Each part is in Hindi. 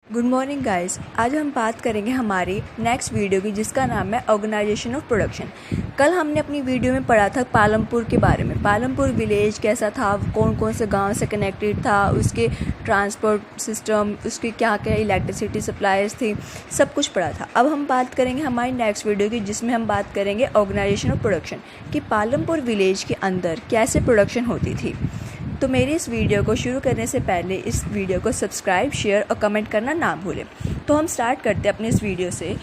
Good morning guys. आज हम बात करेंगे हमारी नेक्स्ट वीडियो की, जिसका नाम है ऑर्गेनाइजेशन ऑफ प्रोडक्शन। कल हमने अपनी वीडियो में पढ़ा था पालमपुर के बारे में। पालमपुर विलेज कैसा था, कौन कौन से गांव से कनेक्टेड था, उसके ट्रांसपोर्ट सिस्टम, उसकी क्या क्या इलेक्ट्रिसिटी सप्लाईज थी, सब कुछ पढ़ा था। अब हम बात करेंगे हमारी नेक्स्ट वीडियो की, जिसमें हम बात करेंगे ऑर्गेनाइजेशन ऑफ प्रोडक्शन कि पालमपुर विलेज के अंदर कैसे प्रोडक्शन होती थी। तो मेरी इस वीडियो को शुरू करने से पहले इस वीडियो को सब्सक्राइब, शेयर और कमेंट करना ना भूलें। तो हम स्टार्ट करते हैं अपने इस वीडियो से।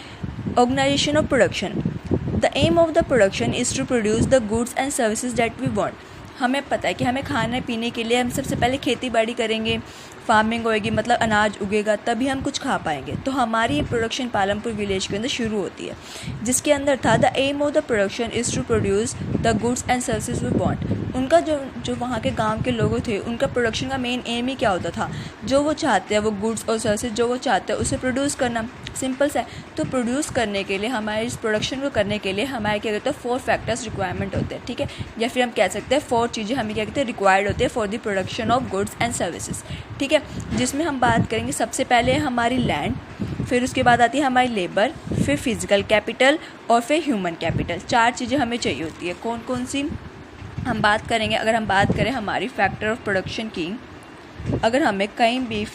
Organisation of production. The aim of the production is to produce the goods and services that we want. हमें पता है कि हमें खाने पीने के लिए हम सबसे पहले खेती बाड़ी करेंगे, फार्मिंग होएगी, मतलब अनाज उगेगा, तभी हम कुछ खा पाएंगे। तो हमारी ये प्रोडक्शन पालमपुर विलेज के अंदर शुरू होती है, जिसके अंदर था the aim of the production is to produce the goods and services we want. उनका जो वहाँ के गांव के लोगों थे, उनका प्रोडक्शन का मेन एम ही क्या होता था, जो वो चाहते हैं वो गुड्स और सर्विसेज जो वो चाहते हैं उसे प्रोड्यूस करना। सिंपल सा है। तो प्रोड्यूस करने के लिए, हमारे इस प्रोडक्शन को करने के लिए हमारे क्या कहते हैं 4 फैक्टर्स रिक्वायरमेंट होते हैं, ठीक है, या फिर हम कह सकते हैं 4 चीज़ें हमें क्या कहते हैं रिक्वायर्ड होते हैं for the production of goods and services, ठीक है। जिसमें हम बात करेंगे सबसे पहले हमारी लैंड, फिर उसके बाद आती है हमारी लेबर, फिर फिजिकल कैपिटल और फिर ह्यूमन कैपिटल। 4 चीज़ें हमें चाहिए होती है। कौन कौन सी हम बात करेंगे? अगर हम बात करें हमारी फैक्टर ऑफ प्रोडक्शन की, अगर हमें कहीं भी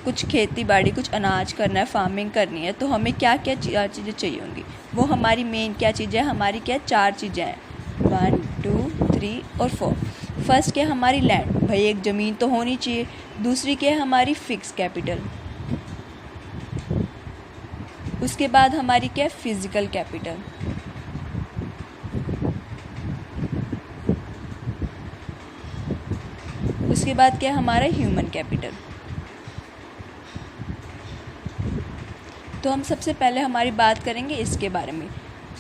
कुछ खेती बाड़ी, कुछ अनाज करना है, फार्मिंग करनी है, तो हमें क्या क्या चीज़ें चाहिए होंगी। वो हमारी मेन क्या चीज़ें हैं, हमारी क्या 4 चीज़ें हैं, 1 2 3 और 4। फर्स्ट क्या हमारी लैंड, भाई एक ज़मीन तो होनी चाहिए। दूसरी क्या है हमारी फिक्स कैपिटल। उसके बाद हमारी क्या है फिजिकल कैपिटल। उसके बाद क्या है हमारा ह्यूमन कैपिटल। तो हम सबसे पहले हमारी बात करेंगे इसके बारे में।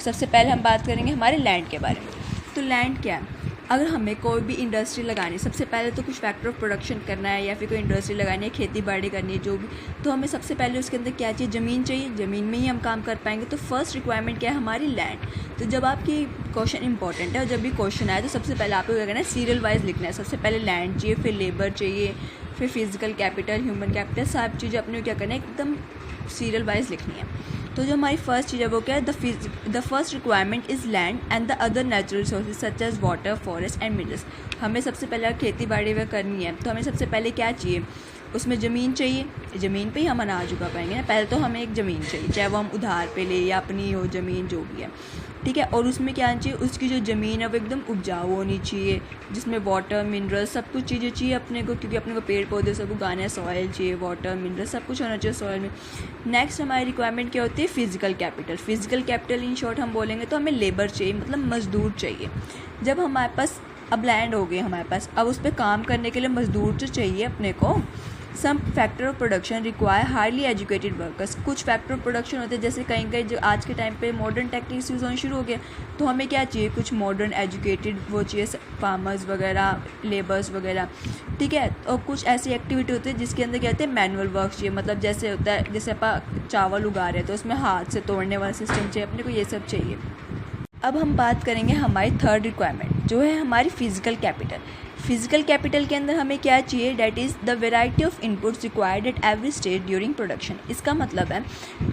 सबसे पहले हम बात करेंगे हमारे लैंड के बारे में। तो लैंड क्या है? अगर हमें कोई भी इंडस्ट्री लगानी है, सबसे पहले तो कुछ फैक्टर ऑफ प्रोडक्शन करना है या फिर कोई इंडस्ट्री लगानी है, खेती बाड़ी करनी है, जो भी, तो हमें सबसे पहले उसके अंदर क्या चाहिए, ज़मीन चाहिए। ज़मीन में ही हम काम कर पाएंगे। तो फर्स्ट रिक्वायरमेंट क्या है हमारी लैंड। तो जब आपकी क्वेश्चन इंपॉर्टेंट है और जब भी क्वेश्चन आए तो सबसे पहले आपको क्या करना है, सीरियल वाइज लिखना है। सबसे पहले लैंड चाहिए, फिर लेबर चाहिए, फिर फिजिकल कैपिटल, ह्यूमन कैपिटल, सब चीज़ें अपने क्या करना है, एकदम सीरियल वाइज लिखनी है। तो जो हमारी फर्स्ट चीज़ है वो क्या है, the first requirement is land and the other natural resources such as water, forest and minerals. हमें सबसे पहले खेती बाड़ी वह करनी है तो हमें सबसे पहले क्या चाहिए, उसमें ज़मीन चाहिए। ज़मीन पे ही हम अनाज उगा पाएंगे ना। पहले तो हमें एक ज़मीन चाहिए, चाहे वो हम उधार पे ले या अपनी हो ज़मीन, जो भी है, ठीक है। और उसमें क्या चाहिए, उसकी जो ज़मीन है वो एकदम उपजाऊ होनी चाहिए, जिसमें वाटर, मिनरल, सब कुछ चीज़ें चाहिए अपने को, क्योंकि अपने को पेड़ पौधे सब उगाने हैं। सॉइल चाहिए, वाटर, मिनरल, सब कुछ होना चाहिए सॉइल में। नेक्स्ट हमारी रिक्वायरमेंट क्या होती है, physical capital. Physical capital in short हम बोलेंगे तो हमें लेबर चाहिए, मतलब मजदूर चाहिए। जब हमारे पास अब लैंड हो गई हमारे पास, अब उस पर काम करने के लिए मजदूर तो चाहिए अपने को। Some factor of production require highly educated workers. कुछ फैक्टर ऑफ प्रोडक्शन होते हैं, जैसे कहीं कहीं जो आज के टाइम पे मॉडर्न टेक्निक्स यूज़ होने शुरू हो गया, तो हमें क्या चाहिए, कुछ मॉडर्न एजुकेटेड वो चाहिए, फार्मर्स वगैरह, लेबर्स वगैरह, ठीक है। और कुछ ऐसी एक्टिविटी होती है जिसके अंदर क्या होते हैं, मैनुअल वर्क चाहिए, मतलब जैसे होता है, जैसे अपन चावल उगा रहे हैं तो उसमें हाथ से तोड़ने वाला सिस्टम चाहिए अपने को, ये सब चाहिए। अब हम बात करेंगे हमारी थर्ड रिक्वायरमेंट, जो है हमारी फिजिकल कैपिटल। फिजिकल कैपिटल के अंदर हमें क्या चाहिए, that is the variety of inputs required at every stage during production. इसका मतलब है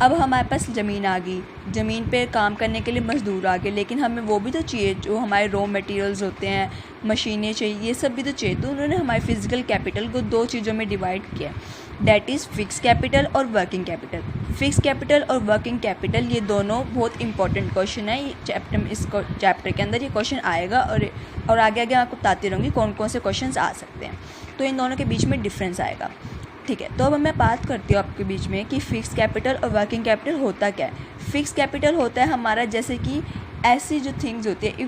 अब हमारे पास ज़मीन आ गई, ज़मीन पे काम करने के लिए मजदूर आ गए, लेकिन हमें वो भी तो चाहिए, जो हमारे रॉ मटेरियल्स होते हैं, मशीनें चाहिए, ये सब भी तो चाहिए। तो उन्होंने हमारे फिजिकल कैपिटल को 2 चीज़ों में डिवाइड किया, डैट इज़ फिक्स कैपिटल और वर्किंग कैपिटल। फिक्स कैपिटल और वर्किंग कैपिटल ये दोनों बहुत इंपॉर्टेंट क्वेश्चन है। इस चैप्टर के अंदर ये क्वेश्चन आएगा और आगे आगे आपको बताती रहूँगी कौन कौन से क्वेश्चंस आ सकते हैं। तो इन दोनों के बीच में डिफरेंस आएगा, ठीक है। तो अब मैं बात करती हूँ आपके बीच में कि फिक्स कैपिटल और वर्किंग कैपिटल होता क्या है। फिक्स कैपिटल होता है हमारा, जैसे कि ऐसी जो थिंग्स होती है,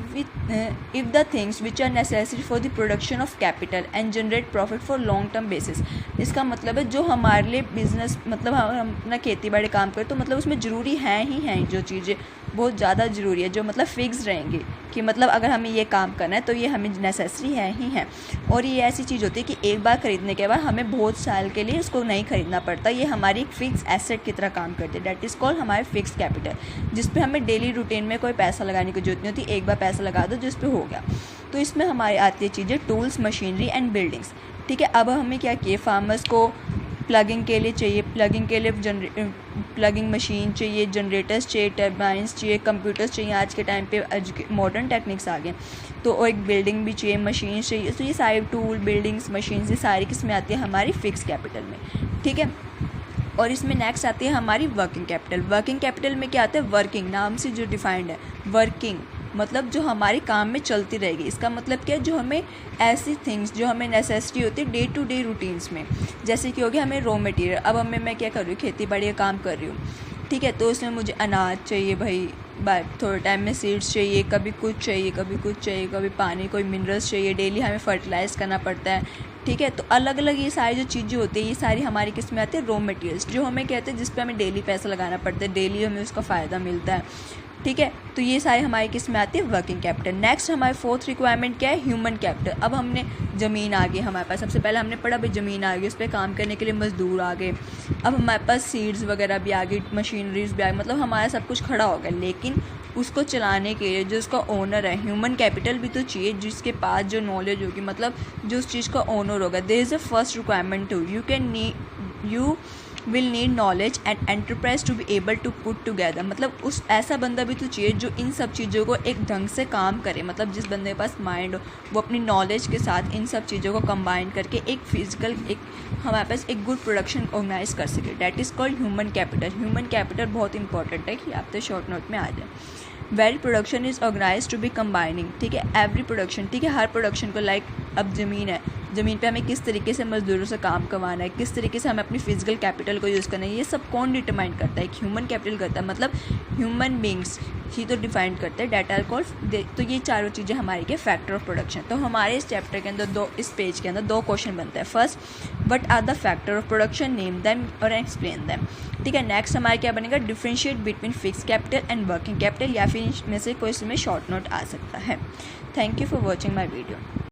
if the things which are necessary for the production of capital and generate profit for long term basis. इसका मतलब है जो हमारे लिए बिजनेस, मतलब हम अपना खेती बाड़ी काम करें तो मतलब उसमें ज़रूरी हैं ही हैं, जो चीज़ें बहुत ज़्यादा ज़रूरी है, जो मतलब फिक्स रहेंगी कि मतलब अगर हमें ये काम करना है तो ये हमें नेसेसरी है ही हैं। और ये ऐसी चीज़ होती है कि एक बार ख़रीदने के बाद हमें बहुत साल के लिए इसको नहीं ख़रीदना पड़ता। ये हमारी एक फिक्स एसेट की तरह काम करती है, डैट इज़ कॉल्ड हमारे फिक्स कैपिटल, जिस पे हमें डेली रूटीन में कोई पैसा लगाने की जरूरत नहीं होती। एक बार पैसा लगा दो जिस पे हो गया। तो इसमें हमारी आती है चीज़ें टूल्स, मशीनरी एंड बिल्डिंग्स, ठीक है। अब हमें क्या किए, फार्मर्स को प्लगिंग के लिए चाहिए, प्लगिंग के लिए प्लगिंग मशीन चाहिए, जनरेटर्स चाहिए, टर्बाइंस चाहिए, कंप्यूटर्स चाहिए। आज के टाइम पे मॉडर्न टेक्निक्स आ गए, तो एक बिल्डिंग भी चाहिए, मशीन चाहिए। तो ये सारे टूल, बिल्डिंग्स, मशीन्स, ये सारी किस्में आती है हमारी फिक्स कैपिटल में, ठीक है। और इसमें नेक्स्ट आती है हमारी वर्किंग कैपिटल। वर्किंग कैपिटल में क्या आता है, वर्किंग नाम से जो डिफाइंड है, वर्किंग मतलब जो हमारे काम में चलती रहेगी। इसका मतलब क्या है, जो हमें ऐसी थिंग्स जो हमें नेसेसिटी होती है डे टू डे रूटीन्स में, जैसे कि हो गया हमें रॉ मटेरियल। अब मैं क्या कर रही हूँ, खेती बाड़ी का काम कर रही हूँ, ठीक है। तो उसमें मुझे अनाज चाहिए भाई, थोड़े टाइम में सीड्स चाहिए, कभी कुछ चाहिए, कभी कुछ चाहिए, कभी पानी, कोई मिनरल्स चाहिए, डेली हमें फर्टिलाइज करना पड़ता है, ठीक है। तो अलग अलग ये सारी जो चीज़ें होती है, ये सारी हमारी किस में आती है, रॉ मटेरियल्स, जो हमें कहते हैं जिस पे हमें डेली पैसा लगाना पड़ता है, डेली हमें उसका फ़ायदा मिलता है, ठीक है। तो ये सारी हमारी किस में आती है, वर्किंग कैपिटल। नेक्स्ट हमारी फोर्थ रिक्वायरमेंट क्या है, ह्यूमन कैपिटल। अब हमने ज़मीन आ गई हमारे पास, सबसे पहले हमने पढ़ा भाई ज़मीन आ गई, उस पर काम करने के लिए मज़दूर आ गए। अब हमारे पास सीड्स वगैरह भी आ गई, मशीनरीज भी आ गई, मतलब हमारा सब कुछ खड़ा हो गया। लेकिन उसको चलाने के लिए जो उसका ओनर है, ह्यूमन कैपिटल भी तो चाहिए, जिसके पास जो नॉलेज होगी, मतलब जो उस चीज़ का ओनर होगा। There is a first requirement to you will need knowledge and enterprise to be able to put together. मतलब उस ऐसा बंदा भी तो चाहिए जो इन सब चीज़ों को एक ढंग से काम करे, मतलब जिस बंदे के पास माइंड हो, वो अपनी नॉलेज के साथ इन सब चीज़ों को कंबाइन करके एक फिजिकल, एक हमारे पास एक गुड प्रोडक्शन ऑर्गेनाइज कर सके। That is called human capital. Human capital बहुत इंपॉर्टेंट है कि आप तो शॉर्ट नोट में आ जाए। Well production is organise to be combining, ठीक है, एवरी प्रोडक्शन, ठीक है, हर प्रोडक्शन को, लाइक अब ज़मीन है, ज़मीन पे हमें किस तरीके से मज़दूरों से काम करवाना है, किस तरीके से हमें अपनी फिजिकल कैपिटल को यूज़ करना है, ये सब कौन डिटरमाइन करता है, एक ह्यूमन कैपिटल करता है, मतलब ह्यूमन बींग्स ही तो डिफाइन करते हैं। डेट आर कॉल्ड, तो ये चारों चीज़ें हमारी के फैक्टर ऑफ प्रोडक्शन। तो हमारे इस चैप्टर के अंदर इस पेज के अंदर दो क्वेश्चन बनता है। First, what are the factor of production, name them और एक्सप्लेन देम, ठीक है। नेक्स्ट हमारे क्या बनेगा, differentiate between fix capital and working capital, या फिर इसमें से कोई इसमें शॉर्ट नोट आ सकता है। Thank you for watching my video.